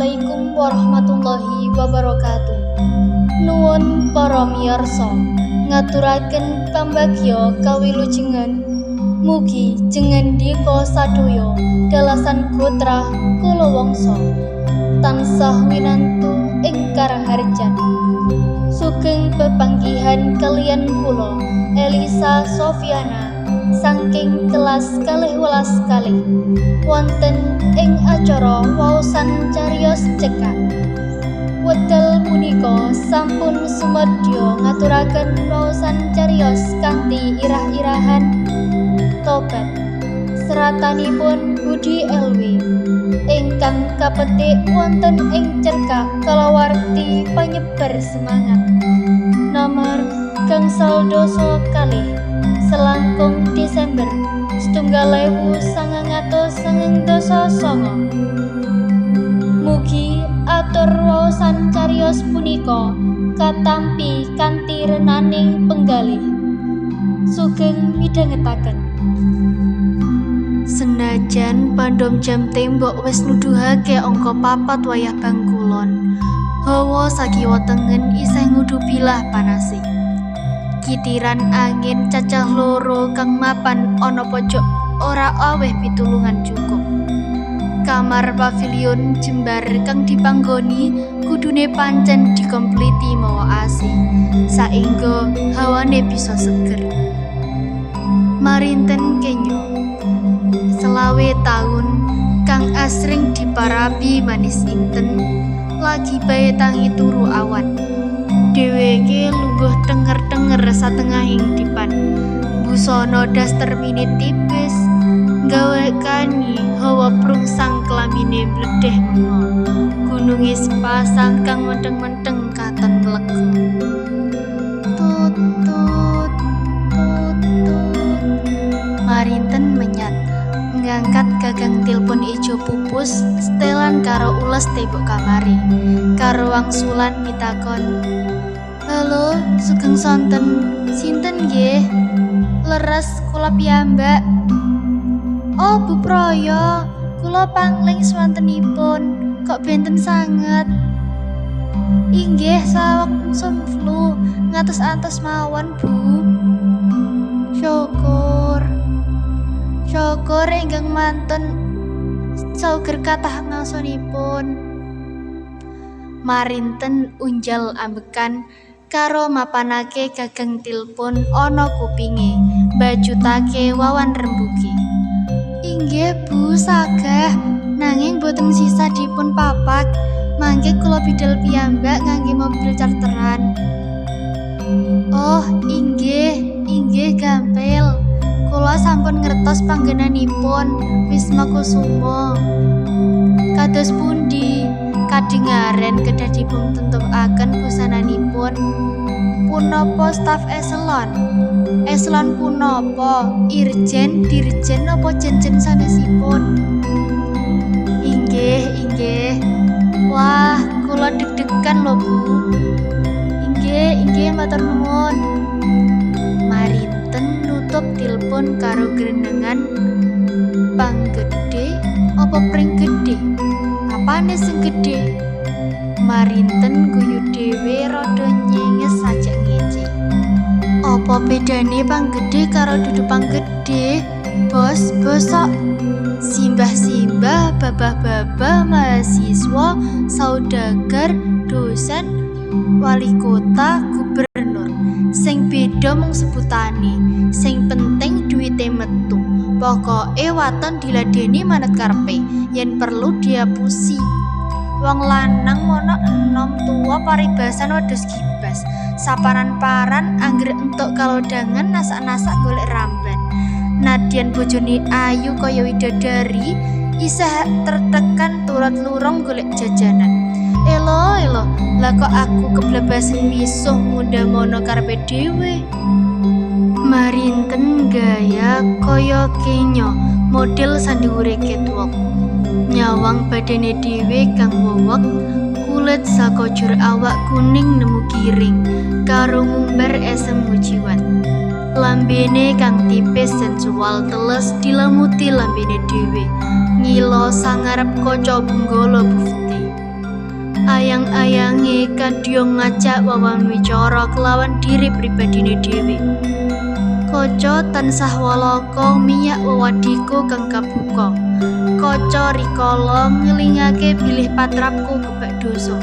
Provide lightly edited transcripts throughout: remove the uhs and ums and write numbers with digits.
Assalamualaikum warahmatullahi wabarakatuh. Nuwun para miyarsa, ngaturaken pambagya kawilujengan. Mugi jengendika sadaya dalasan gotrah kula wangsa tansah winantu ing karaharjan. Sugeng pepanggihan kaliyan kula Elisa Sofiana saking kelas 12 kalih wonten ing acara waosan cariyos cekak. Wekdal punika sampun sumedya ngaturaken waosan cariyos kanthi irah-irahan tobat seratanipun Budi LW ingkang kapetik wonten ing cerkak kalawarti panyebar semangat nomor gangsal dasa kalih selangkung Desember 1999. Mugi atur waosan cariyos punika katampi kanthi renaning penggalih. Sugeng midhangetaken. Senajan pandom jam tembok wis nuduhake angka 4 wayah bangkulon, hawa sakiwa tengen isih ngudupilah panase. Kitiran angin cacah loro kang mapan ana pojok ora aweh pitulungan cukup. Kamar pavilion jembar kang dipanggoni kudune pancen dikompleti mawa AC saengga hawane bisa seger. Marinten kenyo selawe taun kang asring diparapi manis inten lagi bae tangi turu awan. Dheweke lungguh tenger-tenger satengahing dipan. Busana daster mini tipis gawe kani hawa prungsang kelamine bledeh mengo. Gununge sepasang kang menteng-menteng katon mlego. Tut tut tut tut. Marinten menyat ngangkat gagang tilpon ijo pupus setelan karo ules tembok kamari. Karo wangsulan pitakon, "Halo, sugeng sonten. Sinten nggih? Leres kula piyambak." "Oh, Bu Proyo, kula pangling swantenipun. Kok benten sanget?" "Inggih, saweg musim flu, ngatos-atos mawon, Bu." Syukur ingkang mantun sauger kathah ngaosipun." Marinten unjal ambekan karo mapanake gagang tilpon ana kupinge, bajutake wawan rembuge. "Inggih Bu, sagah, nanging boten sisa dipun papak, mangke kula bidal piyambak ngangge mobil charteran." "Oh, inggih gampil. Kula sampun ngertos panggenanipun Wisma Kusuma." "Kados pundi? Kadingaren kedah dipun tentukaken busananipun. Punapa staf eselon? Eselon punapa? Irjen, dirjen napa jenjen sanesipun?" Inggih. Wah, kula deg-degan lho, Bu." Inggih, matur nuwun." Marinten nutup tilpon karo grenengan, "Panggedhe apa pring gedhe? Apane sing gedhe?" Marinten guyu dhewe rada nyenges sajak ngece. "Apa bedane panggedhe karo dudu panggedhe, Bos? Bosok simbah-simbah, babah-babah, mahasiswa, saudagar, dosen, wali kota, gubernur. Sing beda mung sebutane, sing penting duwite metu. Pokoke waton diladeni manut karepe, yen perlu diapusi. Wong lanang mono enom tuwa paribasan wedhus gibas. Saparan-paran anggere entuk kalodhangan nasak-nasak golek ramban. Nadyan bojone ayu kaya widadari, isih tertekan turut lurung golek jajanan. Elo, lah kok aku keblebasen misuh mundha mono karepe dhewe." Marinten gaya kaya kenya model sandiwure catwalk. Nyawang badane dhewe kang wewek, kulit sakojur awak kuning nemu giring, karo ngumbar esem mujiwat. Lambene kang tipis sensual teles dilamuti lambene dhewe, ngilo sangarep kanca benggala bufti. ayang-ayange kadya ngajak wawan wicara kelawan diri pribadine dhewe. Kaca tansah walaka miyak wewadiko kang kabuka. Kaca rikala ngelingake bilih patrapku kebak dosa.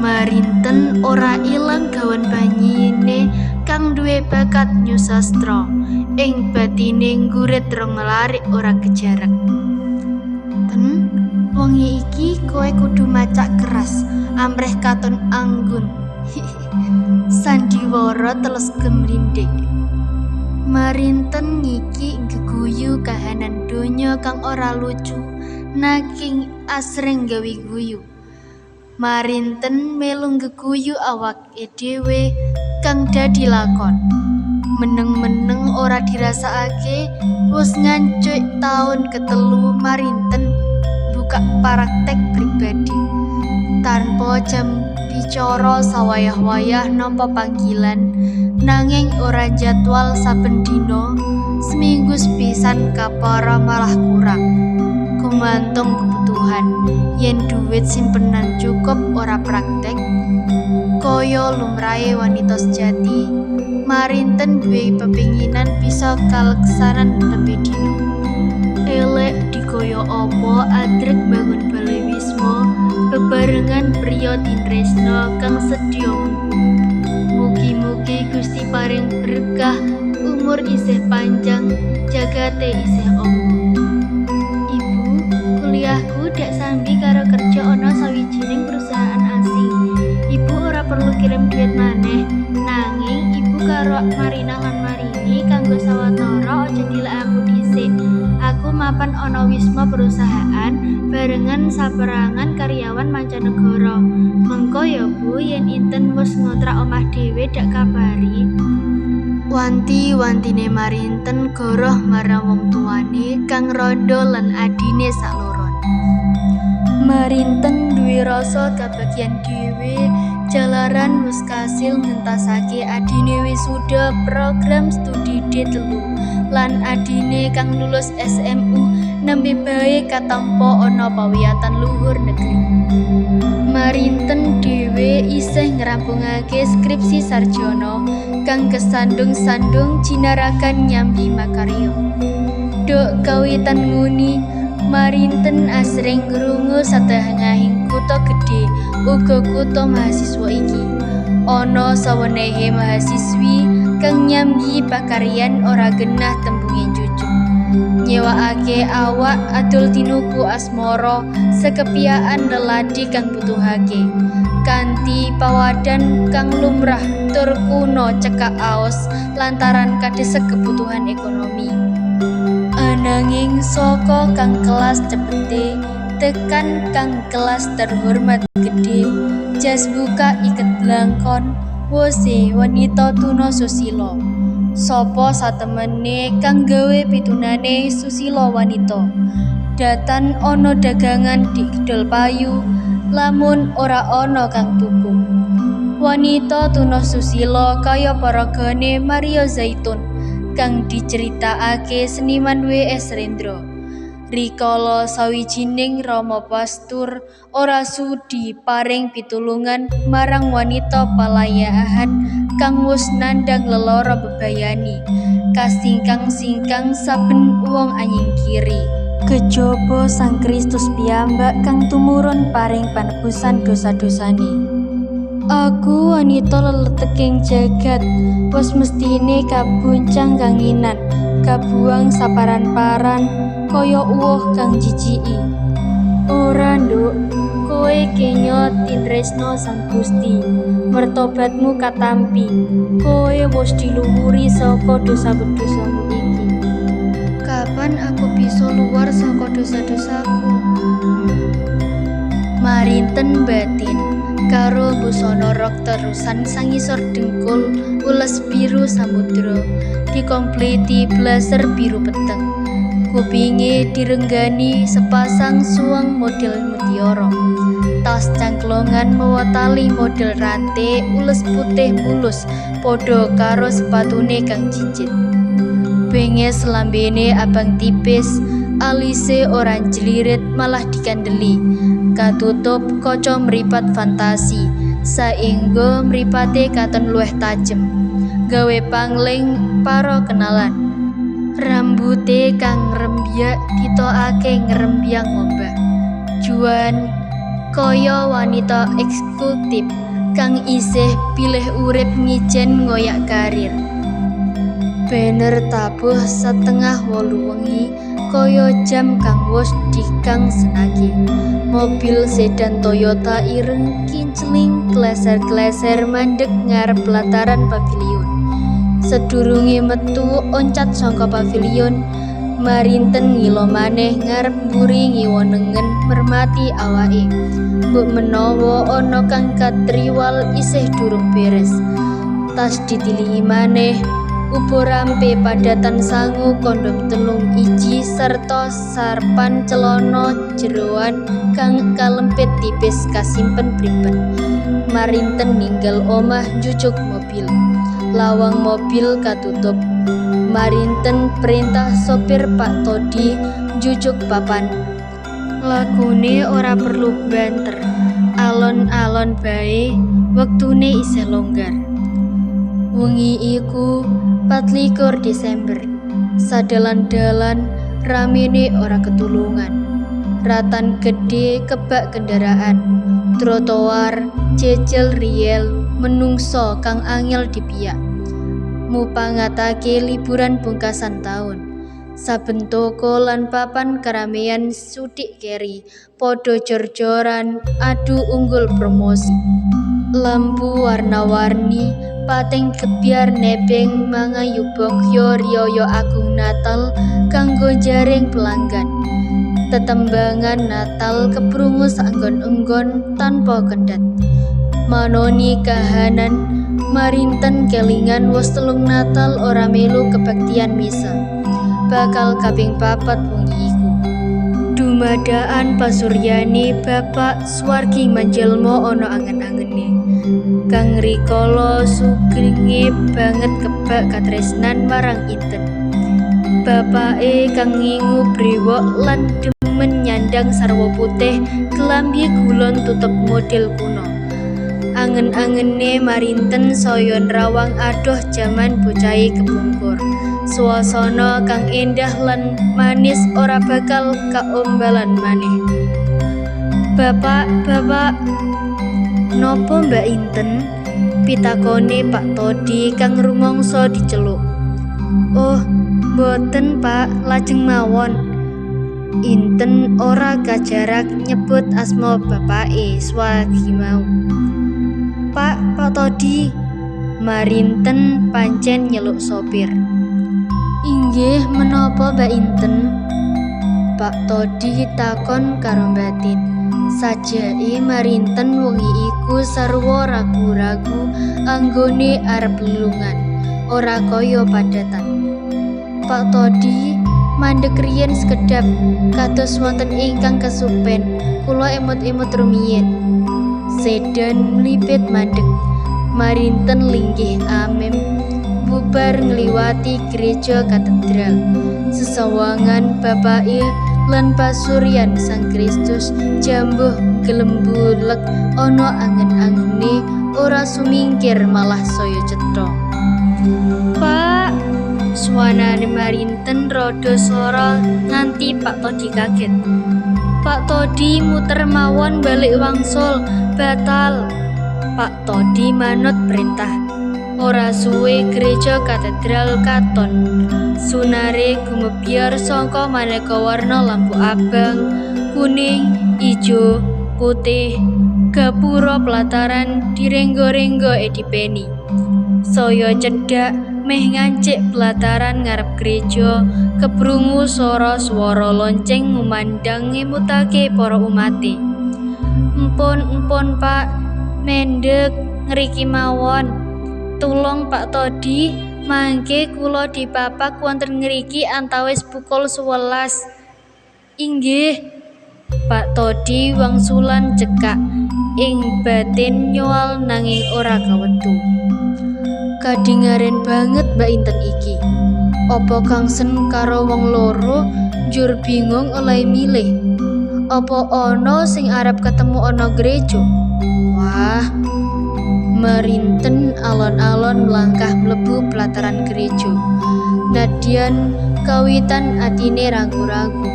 Marinten ora ilang gawan banyine kang duwe bakat nyusastra. Ing batine nggurit rong larik ora kejarak. Ten, wengi iki kowe kudu macak keras, amreh katon anggun. Sandiwara teles gemrindik. Marinten ngiki geguyu kahanan donya kang ora lucu, nanging asring gawe guyu. Marinten melu geguyu awake dhewe kang dadi lakon. Meneng-meneng ora dirasakake, wis ngancuik taun ketelu Marinten buka praktek pribadi. Tanpa jam bicara sawayah-wayah nampa panggilan, nanging ora jadwal saben dina, seminggu sepisan kapara malah kurang. Gumantung kebutuhan, yen duit simpenan cukup ora praktek. Kaya lumrahe wanita sejati, Marinten duwe pepinginan bisa kaleksanan nembe dina. Elek dikaya apa adrek bangun balai wisma bebarengan priya tinresna kang sedya mengku. Mugi-mugi Gusti paring berkah, umur isih panjang, jagate isih amba. Ibu, kuliahku dak sambi karo kerja ana sawijining perusahaan asing. Ibu ora perlu kirim duit maneh, nanging ibu karo Marina lan Marini kanggo sawetara aja dilek aku dhisik. Aku mapan ana wisma perusahaan barengan saperangan karyawan mancanegara. Mengko ya Bu, yen inten wis ngontrak omah dhewe dak kabari. Wanti-wantine Marinten goroh marang wong tuane kang randha lan adine sakloron. Marinten duwe rasa kabagyan dhewe jalaran wis kasil ngentasake adine wisuda program studi D3 lan adine kang lulus SMU nembe bae katampa ana pawiyatan luhur negeri. Marinten dhewe isih ngrampungake skripsi sarjana kang kesandung-sandung jinaragan nyambi makarya. Dok kawitan nguni, Marinten asring ngrungu satengahing kutha gedhe uga kutha mahasiswa iki. Ana sawenehe mahasiswi kang nyambi pakaryan ora genah tembunge jujuk. Nyewakake awak adol tinuku asmara sekepiyaan leladi kang butuhake. Kanthi pawadan kang lumrah tur kuno cekak aos lantaran kadesek kebutuhan ekonomi. Ananging saka kang kelas cepete tekan kang kelas terhormat gede, jas buka iket langkon, wose wanita tuna susila. Sapa satemene kang gawe pitunane susila wanita. Datan ana dagangan di Gedol Payu, lamun ora ana kang tuku. Wanita tuna susila kaya paragane Maria Zaitun kang diceritakake seniman W.S. Rendra. Rikala sawijining rama pastur ora sudi paring pitulungan marang wanita palayahan kang wis nandhang lelara bebayani, kasingkang-singkang saben wong anyingkiri. Kejaba Sang Kristus piyambak kang tumurun paring panebusan dosa-dosane. Aku wanita leleteking jagat, wis mestine kabuncang kanginan, kabuang saparan-paran, kaya uwuh kang jijiki. Ora nduk, kowe kenya tinresna Sang Gusti, mertobatmu katampi, kowe wis diluhuri saka dosa-dosamu iki. Kapan aku bisa luar saka dosa-dosaku? Marinten batin karo busana rok terusan sangisor dengkul ules biru samudra dikompleti blazer biru peteng. Kupinge direnggani sepasang suang model mutiara. Tas cangklongan mawa tali model rantai ules putih mulus podo karo sepatune kang cicit. Benges lambene abang tipis, alise ora jlirit malah dikandeli. katutup kaca mripat fantasi saengga mripate katon luwih tajem gawe pangling para kenalan. Rambute kang ngrembyak ditokake ngrembyang ngombah. Juan kaya wanita eksekutif kang isih pilih urip ngijen ngoyak karir. Bener tabuh setengah 8 wengi kaya jam kang wis dikang senagi. Mobil sedan Toyota ireng kincling kleser-kleser mandeg ngarep pelataran pavilion. Sedurunge metu oncat saka pavilion, Marinten ngilo maneh ngarep mburi ngiwonengen mermati awake. Mbok menawa ana kang katriwal isih durung beres. Tas ditiliki maneh, ubo rampe padatan sangu kondom telung iji serta sarpan celana jeroan kang kalempit tipis kasimpen priben. Marinten ninggal omah njujuk mobil. Lawang mobil katutup. Marinten perintah sopir Pak Todi njujuk papan. Lagune ora perlu banter. Alon-alon bae, wektune isih longgar. Wengi iku 24 Desember. Sadalan-dalan ramene ora ketulungan. Ratan gede kebak kendaraan. Trotoar jejel riel menungso kang angel dipiyak. Mupangatake liburan pungkasan taun. Saben toko lan papan keramaian sudik keri padha jor-joran adu unggul promosi. Lampu warna-warni pating kebyar nebeng mangayubokyo riyaya agung Natal kanggo jaring pelanggan. Tetembangan Natal keprungu saenggon-enggon tanpa kendhat. Manoni kahanan Marinten kelingan wis 3 Natal ora melu kebaktian misa. Bakal kaping 4 wengi iku. Dumadaan pasuryane Bapak Swargi manjelma ana angen-angene. Kang rikala sugenge banget kebak katresnan marang Inten. Bapake kang ngingu brewok lan demen nyandang sarwa putih kelambi gulon tutup model kuno. Angen-angene Marinten saya nrawang adoh jaman bocahe kepungkur. Suasana kang endah lan manis ora bakal kaombalan maneh. Bapak, nopo Mbak Inten? Pitakone Pak Todi kang rumangsa diceluk. Oh, mboten Pak, lajeng mawon. Inten ora kajarak nyebut asma bapake Swargi mau. Pak Todi. Marinten pancen nyeluk sopir. Inggih menapa Mbak Inten? Pak Todi takon karo batin. Sajake Marinten wengi iku sarwa ragu-ragu anggone arep lelungan, ora kaya padatan. Pak Todi mandheg riyen sekedhap kados wonten ingkang kesupen, kula emut-emut rumiyin. Sedan mlipit mandheg. Marinten linggih amem bubar ngliwati gereja katedral. Sesawangan bapake lan pasuryan Sang Kristus jambuh gelembulek ana angen-angene ora sumingkir malah saya cetha. Pak, suwanane Marinten rada sora nganti Pak Todi kaget. Pak Todi muter mawon balik wangsul, batal. Pak Todi manut perintah. Ora suwe gereja katedral katon. Sunare gumebyar saka maneka warna lampu abang, kuning, ijo, putih. Gapura pelataran direnggo-renggo edipeni. Saya cedhak meh ngancik pelataran ngarep gereja, keprungu swara lonceng ngumandang ngemutake para umate. Empun Pak, mendek ngriki mawon. Tulung Pak Todi, mangke kula dipapak wonten ngriki antawis pukul 11. Inggih. Pak Todi wangsulan cekak, ing batin nyoal nanging ora kawetu. Kadingaren banget Mbak Inten iki. Apa kangsen karo wong loro njur bingung oleh milih. Apa ana sing arep ketemu ana gereja? Wah, merinten alon-alon melangkah mlebu pelataran gereja. Nadyan kawitan atine ragu-ragu.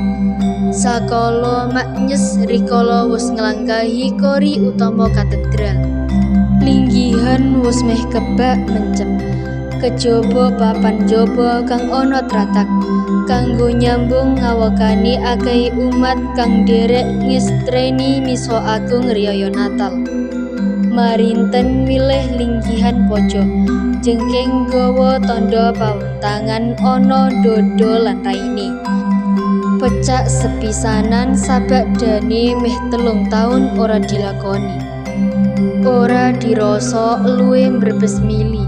Sakala maknyes rikala wis nglangkahi kori utama katedral. Linggihan wis meh kebak mencem. Kejaba papan jaba kang ana tratak kanggo nyambung ngawakani akeh umat kang derek ngestreni misa agung riyaya Natal. Marinten milih linggihan pojok, jengking gawa tandha pawentangan ana dodo lan raine. Pecak sepisanan sabakdane meh 3 taun ora dilakoni. Ora dirasa luwih mbrebes mili.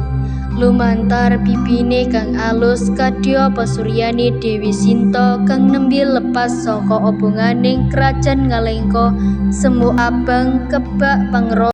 Lumantar pipine kang alus kadya pasuryane Dewi Sinta kang nembe lepas saka obonganing krajan Ngalengka semu abang kebak pangra